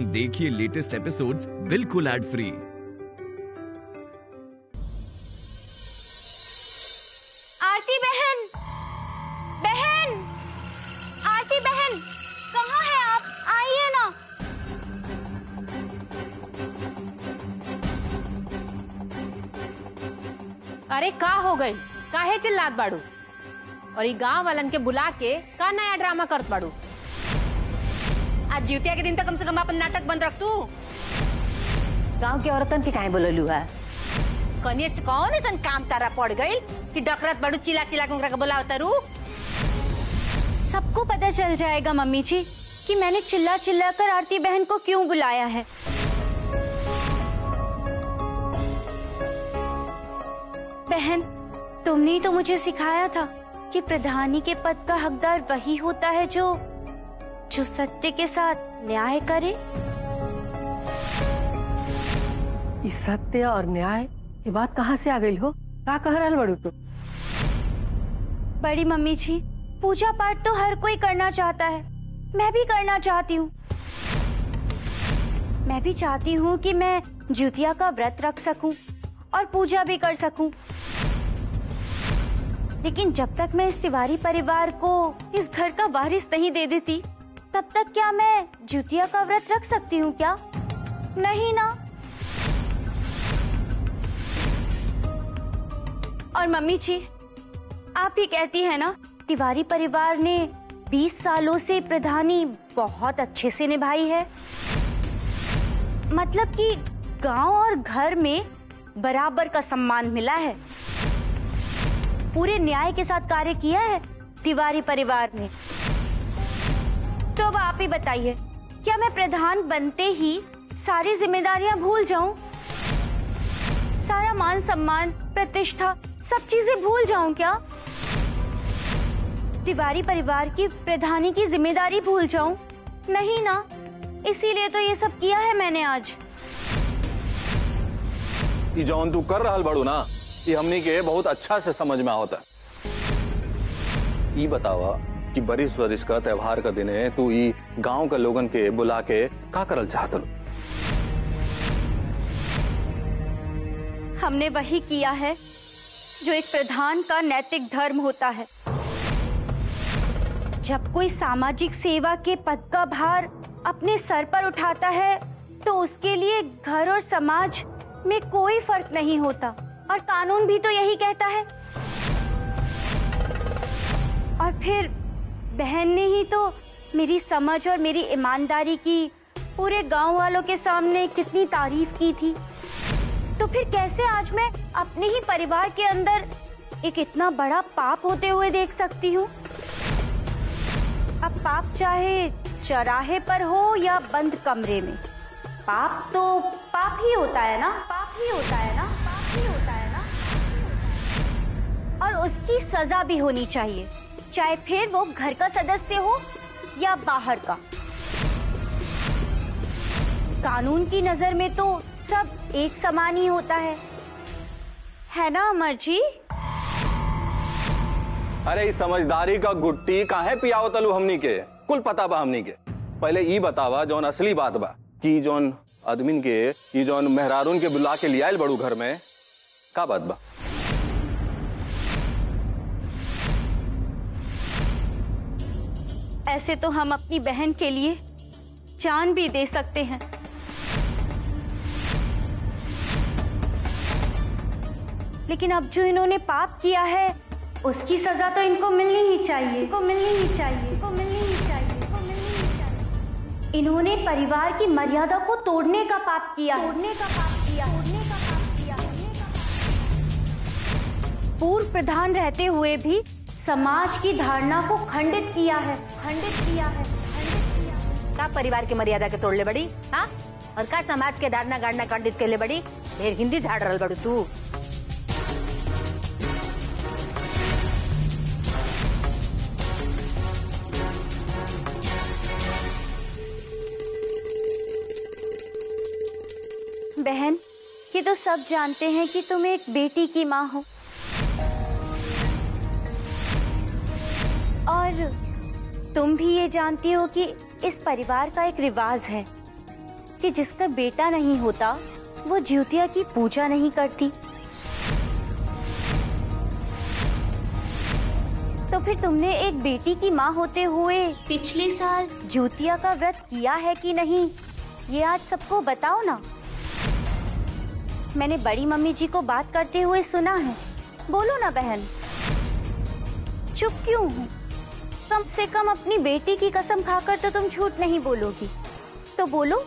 देखिए latest episodes बिल्कुल ad free. आरती बहन, बहन, आरती बहन, कहाँ है आप? आइए ना। अरे का हो गई? काहे चिल्लात बाड़ू? और ये गांव वालन के बुला के का नया ड्रामा करत बाड़ू? आज जितिया के दिन तक कम से कम अपन नाटक बंद रख तू। गांव के औरतन के काहे बोललू है? कने से कौन ऐसा काम तारा पड़ गई कि डकरत बड़ू चिल्ला चिल्ला के उनका बुलाओ तारू? सबको पता चल जाएगा मम्मी जी कि मैंने चिल्ला चिल्ला कर आरती बहन को क्यों बुलाया है। बहन, तुमने ही तो मुझे सिखाया था कि प्रधानी के पद का हकदार वही होता है जो सत्य के साथ न्याय करे। इस सत्य और न्याय की बात कहाँ से आ गई हो? का कह रहल बड़ू तू? बड़ी मम्मी जी, पूजा पाठ तो हर कोई करना चाहता है, मैं भी करना चाहती हूँ। मैं भी चाहती हूँ कि मैं जितिया का व्रत रख सकूं और पूजा भी कर सकूं। लेकिन जब तक मैं इस तिवारी परिवार को इस घर का वारिस नहीं दे देती, तब तक क्या मैं जितिया का व्रत रख सकती हूँ क्या? नहीं ना। और मम्मी जी, आप ही कहती है ना, तिवारी परिवार ने 20 सालों से प्रधानी बहुत अच्छे से निभाई है। मतलब कि गांव और घर में बराबर का सम्मान मिला है। पूरे न्याय के साथ कार्य किया है तिवारी परिवार ने। तो अब आप ही बताइए, क्या मैं प्रधान बनते ही सारी जिम्मेदारियां भूल जाऊं? सारा मान सम्मान, प्रतिष्ठा, सब चीजें भूल जाऊं क्या? तिवारी परिवार की प्रधानी की जिम्मेदारी भूल जाऊं? नहीं ना। इसीलिए तो ये सब किया है मैंने आज। ये जौन तू कर रहल बड़ू ना, ये हमनी के बहुत अच्छा से समझ में आवता। ये बतावा कि बरिस वरिस का त्योहार का दिन है, तू ये गांव के लोगन के बुला के का करल चाहत लो? हमने वही किया है जो एक प्रधान का नैतिक धर्म होता है। जब कोई सामाजिक सेवा के पद का भार अपने सर पर उठाता है तो उसके लिए घर और समाज में कोई फर्क नहीं होता, और कानून भी तो यही कहता है। और फिर बहन ने ही तो मेरी समझ और मेरी ईमानदारी की पूरे गांव वालों के सामने कितनी तारीफ की थी। तो फिर कैसे आज मैं अपने ही परिवार के अंदर एक इतना बड़ा पाप होते हुए देख सकती हूँ? अब पाप चाहे चौराहे पर हो या बंद कमरे में, पाप तो पाप ही होता है ना, पाप ही होता है ना, पाप ही होता है ना। और उसकी सजा भी होनी चाहिए, चाहे फिर वो घर का सदस्य हो या बाहर का। कानून की नजर में तो सब एक समान ही होता है ना अमर जी? अरे इस समझदारी का गुट्टी काहे पियाओ तलू हमनी के? कुल पता बा हमनी के। पहले ई बतावा जौन असली बात बा कि जौन आदमीन के ये जौन मेहरारून के बुला के लियाल बड़ू घर में, का बात बा? ऐसे तो हम अपनी बहन के लिए जान भी दे सकते हैं, लेकिन अब जो इन्होंने पाप किया है उसकी सजा तो इनको मिलनी ही चाहिए, इनको मिलनी ही चाहिए, इनको मिलनी ही चाहिए, इनको मिलनी ही चाहिए। इन्होंने परिवार की मर्यादा को तोड़ने का पाप किया, तोड़ने का पाप किया, तोड़ने का पाप किया, तोड़ने का पाप। पूर्व प्रधान रहते हुए भी समाज की धारणा को खंडित किया है, खंडित किया है, खंडित किया है। का परिवार की मर्यादा के तोड़ ले बड़ी, हाँ? और का समाज के धारणा गाड़ना खंडित कर ले बड़ी? ढेर हिंदी झाड़ रहल बड़ू तू। बहन, ये तो सब जानते हैं कि तुम एक बेटी की माँ हो, और तुम भी ये जानती हो कि इस परिवार का एक रिवाज है कि जिसका बेटा नहीं होता वो ज्योतिया की पूजा नहीं करती। तो फिर तुमने एक बेटी की माँ होते हुए पिछले साल ज्योतिया का व्रत किया है कि नहीं, ये आज सबको बताओ ना। मैंने बड़ी मम्मी जी को बात करते हुए सुना है। बोलो ना बहन, चुप क्यों हो? कम से कम अपनी बेटी की कसम खाकर तो तुम झूठ नहीं बोलोगी। तो बोलो,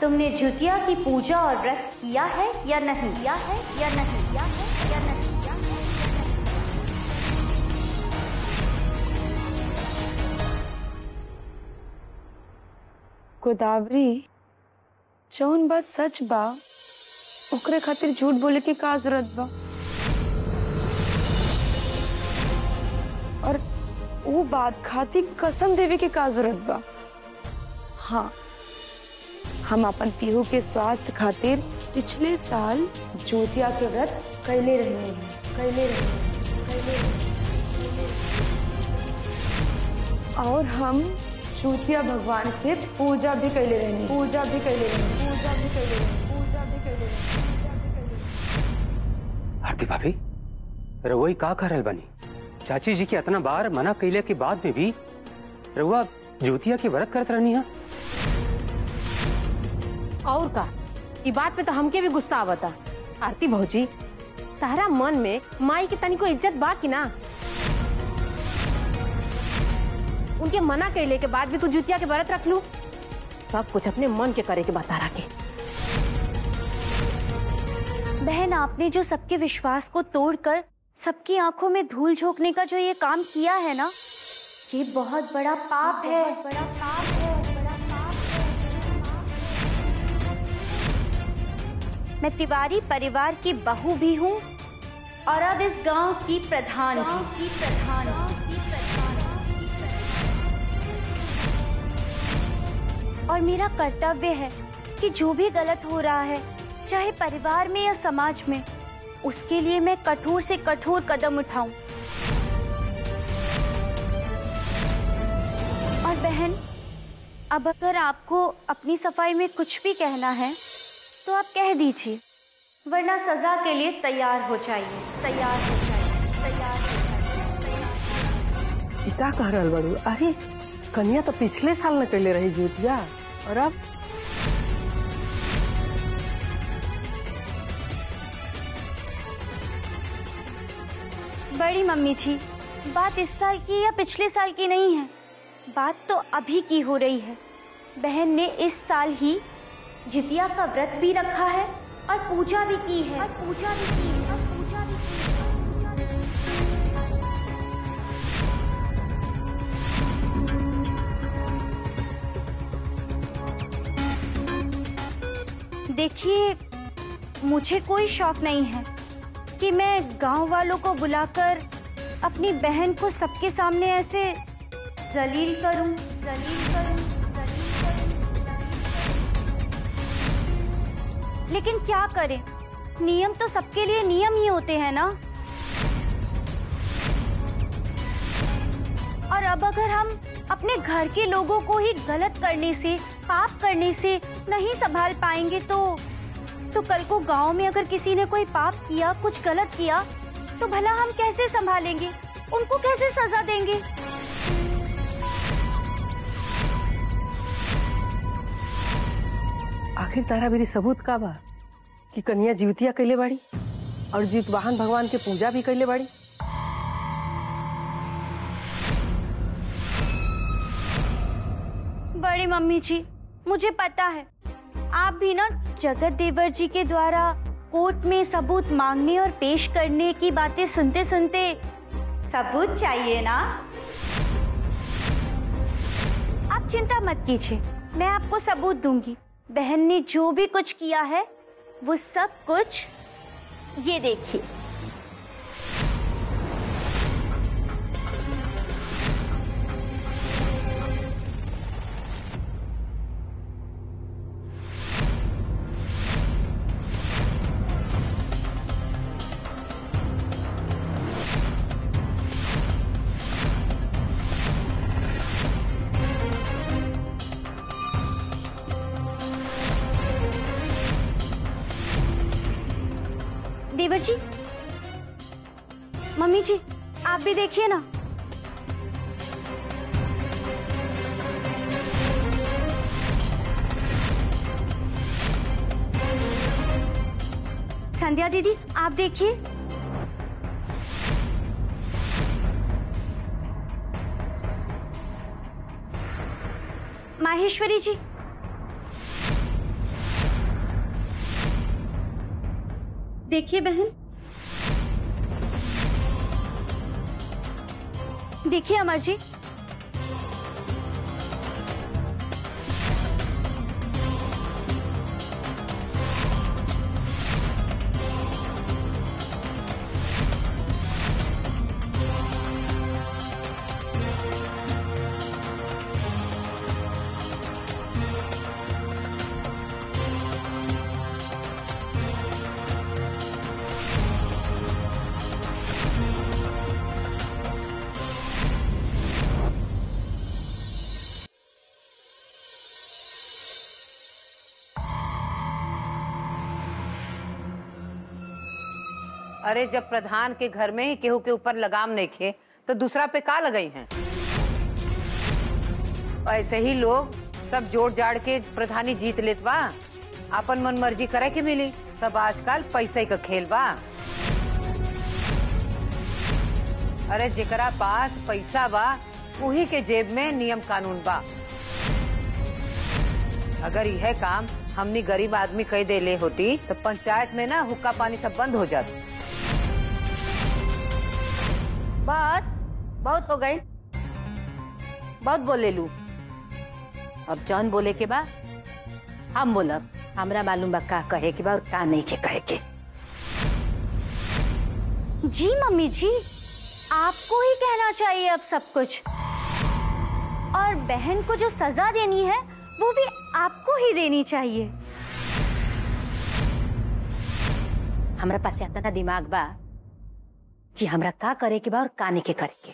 तुमने ज्योतिया की पूजा और व्रत किया है या नहीं? किया है या नहीं? किया है या नहीं? किया है या नहीं? गोदावरी, जौन बात सच बा ओकरे खातिर झूठ बोले के का जरूरत बा? और वो बात खातिर कसम देवे के का जरूरत बा? हाँ, हम अपन पीहू के स्वास्थ्य खातिर पिछले साल ज्योतिया के व्रत कैले रहने और हम ज्योतिया भगवान के पूजा भी कैले रहने। आरती भाभी, रउआ का कर रहल बनी? चाची जी के इतना बार मना कैले के बाद में भी रउआ ज्योतिया के व्रत करत रहनी है। और का ये बात पे तो हमके भी गुस्सा आवता। आरती भौजी, तारा मन में माई की तनिको इज्जत बा कि ना? उनके मना कैले के बाद भी तू ज्योतिया के व्रत रख लू। सब कुछ अपने मन के करे के बता रहा के। बहन, आपने जो सबके विश्वास को तोड़कर सबकी आंखों में धूल झोंकने का जो ये काम किया है ना, ये बहुत बड़ा पाप है। बड़ा पाप है। मैं तिवारी परिवार की बहू भी हूँ और अब इस गांव की प्रधान भी। और मेरा कर्तव्य है कि जो भी गलत हो रहा है, चाहे परिवार में या समाज में, उसके लिए मैं कठोर से कठोर कदम उठाऊं। और बहन, अब अगर आपको अपनी सफाई में कुछ भी कहना है तो आप कह दीजिए, वरना सजा के लिए तैयार हो जाइए। क्या कह रहल बड़ू? अरे कन्या तो पिछले साल न कैले रही ज्योतिया, और अब बड़ी मम्मी जी, बात इस साल की या पिछले साल की नहीं है, बात तो अभी की हो रही है। बहन ने इस साल ही ज्योतिया का व्रत भी रखा है और पूजा भी की है। देखिए, मुझे कोई शौक नहीं है कि मैं गांव वालों को बुलाकर अपनी बहन को सबके सामने ऐसे जलील करूं। लेकिन क्या करें, नियम तो सबके लिए नियम ही होते हैं ना। और अब अगर हम अपने घर के लोगों को ही गलत करने से, पाप करने से नहीं संभाल पाएंगे तो कल को गांव में अगर किसी ने कोई पाप किया, कुछ गलत किया, तो भला हम कैसे संभालेंगे? उनको कैसे सजा देंगे? आखिर तारा मेरी सबूत का बा कि कन्या ज्योतिया कैले बाड़ी और जीतवाहन भगवान के पूजा भी कैले बाड़ी? बड़ी मम्मी जी, मुझे पता है आप भी ना जगत देवर जी के द्वारा कोर्ट में सबूत मांगने और पेश करने की बातें सुनते सुनते सबूत चाहिए ना। आप चिंता मत कीजिए, मैं आपको सबूत दूंगी। बहन ने जो भी कुछ किया है वो सब कुछ ये देखिए। देवर जी, मम्मी जी, आप भी देखिए ना। संध्या दीदी, आप देखिए। माहेश्वरी जी, देखिए बहन, देखिए अमर जी। अरे जब प्रधान के घर में ही केहू के ऊपर लगाम नहीं खे तो दूसरा पे का लगई हैं? ऐसे ही लोग सब जोड़ जाड़ के प्रधानी जीत लेत बा, अपन मन मर्जी करे के मिली। सब आजकल पैसे का खेल बा। अरे जेकरा पास पैसा बा उही के जेब में नियम कानून बा। अगर यह काम हमनी गरीब आदमी कह देले होती तो पंचायत में ना हुक्का पानी सब बंद हो जाता। बस बहुत हो गई, बहुत बोले लू। अब जौन बोले के बा हम बोलब। हमरा मालूम बा का कहे के बा और का नहीं के कहे के। जी मम्मी जी, आपको ही कहना चाहिए अब सब कुछ। और बहन को जो सजा देनी है वो भी आपको ही देनी चाहिए। हमरा पास इतना दिमाग बा कि हमरा का करे के बा और का नहीं के करे के।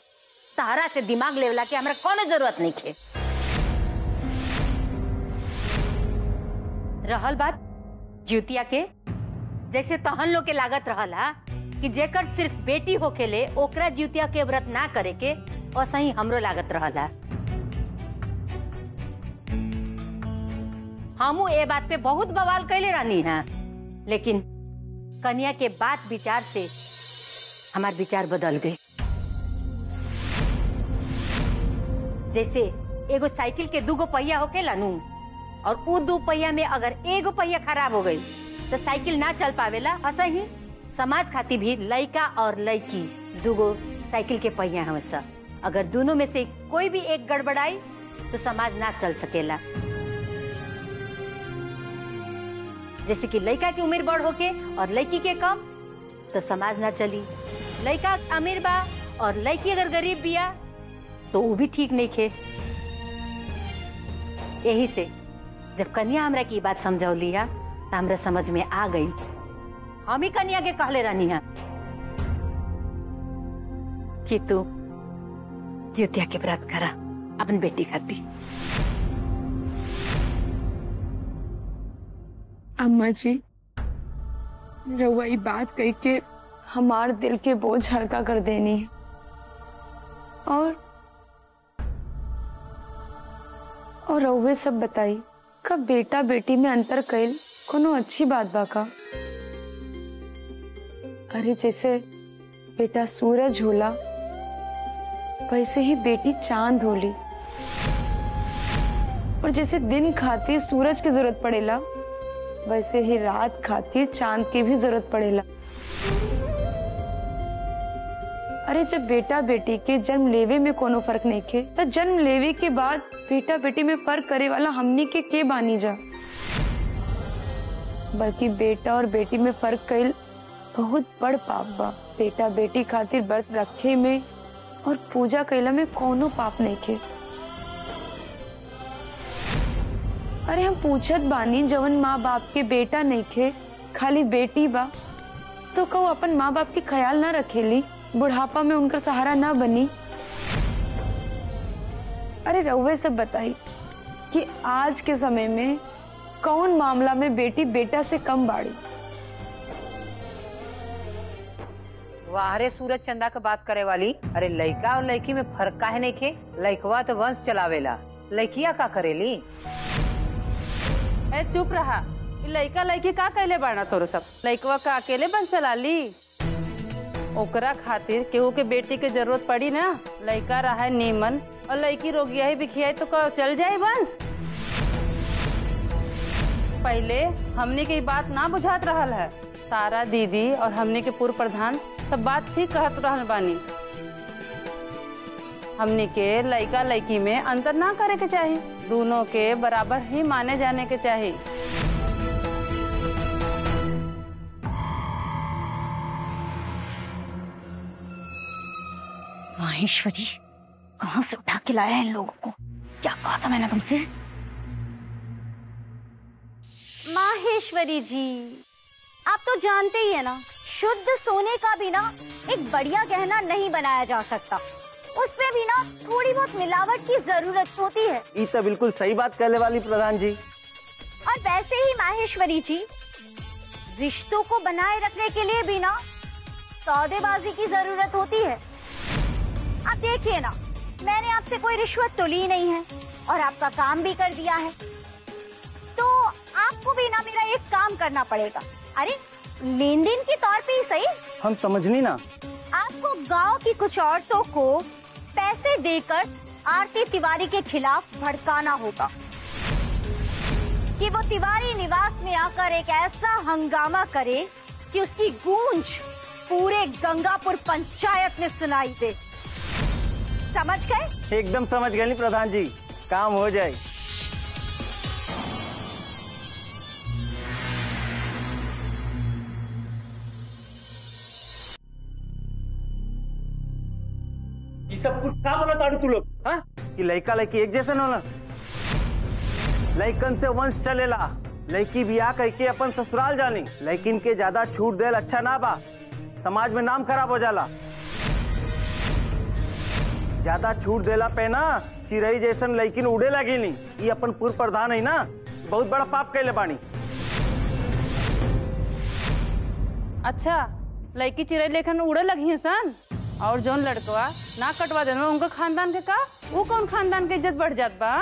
तारा से दिमाग लेवला के हमरा कोनो जरूरत नहीं खे। रहल बात ज्योतिया के, जैसे तहन लोग के लागत रहला कि जेकर सिर्फ बेटी होखेले ओकरा ज्योतिया के व्रत ना करे के, वैसा ही हमरो लागत रहला। हमू ए बात पे बहुत बवाल कैले रहनी है, लेकिन कन्या के बात विचार से हमार विचार बदल गए। जैसे एगो साइकिल के दूगो पहिया होकेला नू, और उ दो पहिया में अगर एगो पहिया खराब हो गई तो साइकिल ना चल पावेला। ऐसा ही समाज खातिर भी लड़का और लड़की दूगो साइकिल के पहिया हमेशा। अगर दोनों में से कोई भी एक गड़बड़ाई तो समाज ना चल सकेला। जैसे कि लड़का की उम्र बड़ होके और लड़की के कम तो समाज ना चली। लड़का अमीर बा और लड़की अगर गरीब बिया तो वो भी ठीक नहीं खे। यही से जब कन्या हमरा की बात समझौली है तो हमरा समझ में आ गई। हम ही कन्या के कहले रहनी है कि तू ज्योतिया के व्रत करा अपन बेटी खाती। अम्मा जी, रउआ ये बात कह के हमार दिल के बोझ हल्का कर देनी है। और रउए सब बताई कब बेटा बेटी में अंतर कैल कोनो अच्छी बात बा का? अरे जैसे बेटा सूरज होला वैसे ही बेटी चांद होली, और जैसे दिन खातिर सूरज की जरूरत पड़ेला वैसे ही रात खातिर चांद की भी जरूरत पड़ेला। अरे जब बेटा बेटी के जन्म लेवे में कोनो फर्क नहीं खे तो जन्म लेवे के बाद बेटा बेटी में फर्क करे वाला हमनी के बानी जा। बल्कि बेटा और बेटी में फर्क कईल बहुत बड़ पाप बा। बेटा बेटी खातिर व्रत रखे में और पूजा कैला में कोनो पाप नहीं खे। अरे हम पूछत बानी जवन माँ बाप के बेटा नहीं खे खाली बेटी बा तो कहू अपन माँ बाप के ख्याल ना रखेली, बुढ़ापा में उनका सहारा ना बनी। अरे रउवे सब बताई कि आज के समय में कौन मामला में बेटी बेटा से कम बाड़ी। वाह रे सूरज चंदा का बात करे वाली। अरे लड़का और लड़की में फर्क काहे नहीं खे? लड़कवा तो वंश चलावेला, लड़किया का करेली? ए चुप रहा। लड़का लड़की का कहले बाना तोरो सब? लड़कवा का अकेले वंश चला ली? ओकरा खातिर केहू के बेटी के जरूरत पड़ी ना। लड़का रहा है नीमन और लड़की रोगिया ही बिखिया तो चल जाए वंश। पहले हमने की बात ना बुझात रहल है। तारा दीदी और हमने के पूर्व प्रधान सब बात ठीक कहत रहल बानी। हमने के लड़का लड़की में अंतर ना करे के चाहिए, दोनों के बराबर ही माने जाने के चाहिए। माहेश्वरी, कहाँ से उठा के लाया है इन लोगों को? क्या कहा था मैंने तुमसे? माहेश्वरी जी, आप तो जानते ही है ना, शुद्ध सोने का भी ना एक बढ़िया गहना नहीं बनाया जा सकता। उसमें भी ना थोड़ी बहुत मिलावट की जरूरत होती है। ये तो बिल्कुल सही बात कहने वाली प्रधान जी। और वैसे ही माहेश्वरी जी, रिश्तों को बनाए रखने के लिए भी ना सौदेबाजी की जरूरत होती है। आप देखिए ना, मैंने आपसे कोई रिश्वत तो ली नहीं है और आपका काम भी कर दिया है, तो आपको भी ना मेरा एक काम करना पड़ेगा। अरे लेन देन के तौर पे ही सही। हम समझ नहीं ना। आपको गांव की कुछ औरतों को पैसे देकर आरती तिवारी के खिलाफ भड़काना होगा कि वो तिवारी निवास में आकर एक ऐसा हंगामा करे कि उसकी गूंज पूरे गंगापुर पंचायत में सुनाई दे। समझ गए? एकदम समझ गए प्रधान जी, काम हो जाए। ये सब कुछ क्या बोला ताड़ू तू लोग? हाँ, कि लड़का लड़की एक जैसे होला, लड़कन से वंश चलेला। लड़की बियाह करके अपन ससुराल जानी, लेकिन के ज्यादा छूट देल अच्छा ना बा, समाज में नाम खराब हो जाला। ज्यादा छूट देला पे ना चिरई जैसन लड़की उड़े लगी नहीं। ये अपन पूर्व प्रधान है ना, बहुत बड़ा पाप कैले बानी। अच्छा, लड़की चिरई लेखन उड़े लगी है सन, और जोन लड़कवा ना कटवा देना उनका खानदान के का, वो कौन खानदान के इज्जत बढ़ जात बा?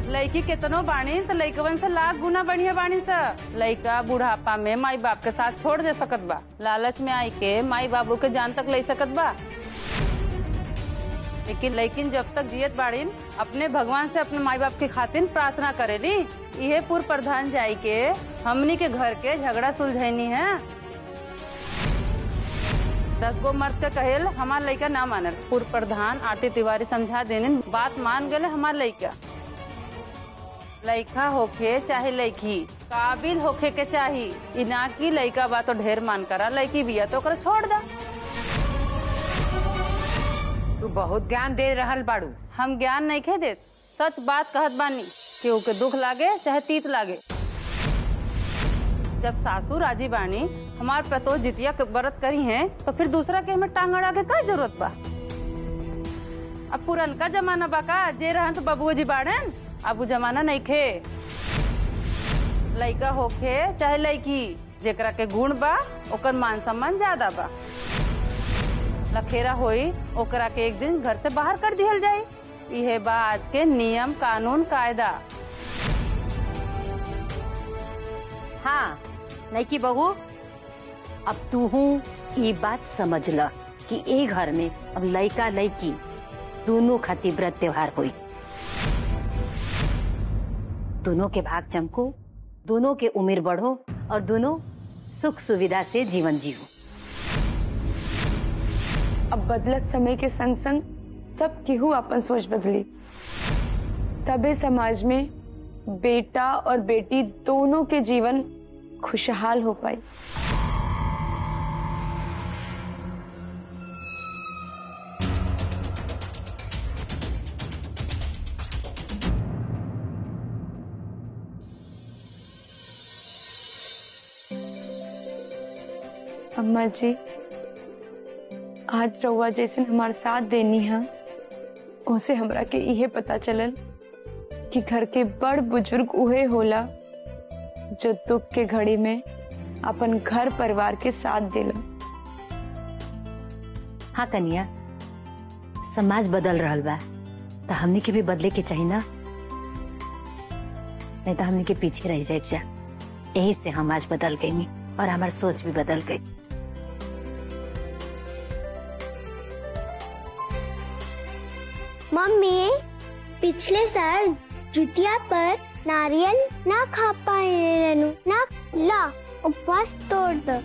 लड़की कितनो बाणी तो लड़कवन से लाख गुना बढ़िया बाणी सा। लड़का बुढ़ापा में माई बाप के साथ छोड़ दे सकत बा, लालच में आई के माई बाबू के जान तक ले सकत बा। लेकिन जब तक जियत बाड़ीन अपने भगवान से अपने माई बाप की खातिर प्रार्थना करेली। यह पूर्व प्रधान जाई के हमनी के घर के झगड़ा सुलझैनी है। 10 गो मर्द के कहेल हमार लड़का ना मानल। पूर्व प्रधान आरती तिवारी समझा देने, बात मान गए हमार लड़का। लड़का होके चाहे लड़की काबिल होके के चाहिए, ना की लड़का बा तो ढेर मान करा, लड़की बिया तो कर छोड़ दा। तू बहुत ज्ञान दे रहल बाड़ू। हम ज्ञान नहीं खे देत, सच बात कहत बानी। केहू के दुख लागे चाहे तीत लागे। जब सासू राजी बानी हमार पतो जितिया के व्रत करी हैं, तो फिर दूसरा के हमें टांग अड़ा के का जरूरत बा? अब पुरनका जमाना बा का, जे रहन तो बबुआ जी बाड़न, अब वो जमाना नहीं खे। लड़का होके चाहे लड़की, जेकरा के गुण बा ओकर मान सम्मान ज्यादा बा। लखेरा होई ओकरा के एक दिन घर से बाहर कर दिहल जाये। यह बा आज के नियम कानून कायदा। हाँ नहीं बहू, अब तू हूँ ये बात समझ ल कि ए घर में अब लड़का लड़की दोनों खातिर व्रत त्योहार हुई। दोनों के भाग चमको, दोनों के उम्र बढ़ो और दोनों सुख सुविधा से जीवन जियो। अब बदलत समय के संग संग सब केहू अपन सोच बदली, तबे समाज में बेटा और बेटी दोनों के जीवन खुशहाल हो पाए। अम्मा जी, आज रउआ जैसे हमारे साथ देनी है, उसे हमरा के इहे पता चलल कि घर के बड़ बुजुर्ग उहे होला जो दुख के घड़ी में अपन घर परिवार के साथ देला। हाँ कन्या, समाज बदल रहल बा तो हमनी के भी बदले के चाहिए ना, नहीं तो हमनी के पीछे रह जाए जा। यही से हम आज बदल गई और हमारी सोच भी बदल गई। मम्मी, पिछले साल जुतिया पर नारियल ना खा पाए रेनू ना, ला उपवास तोड़ दो।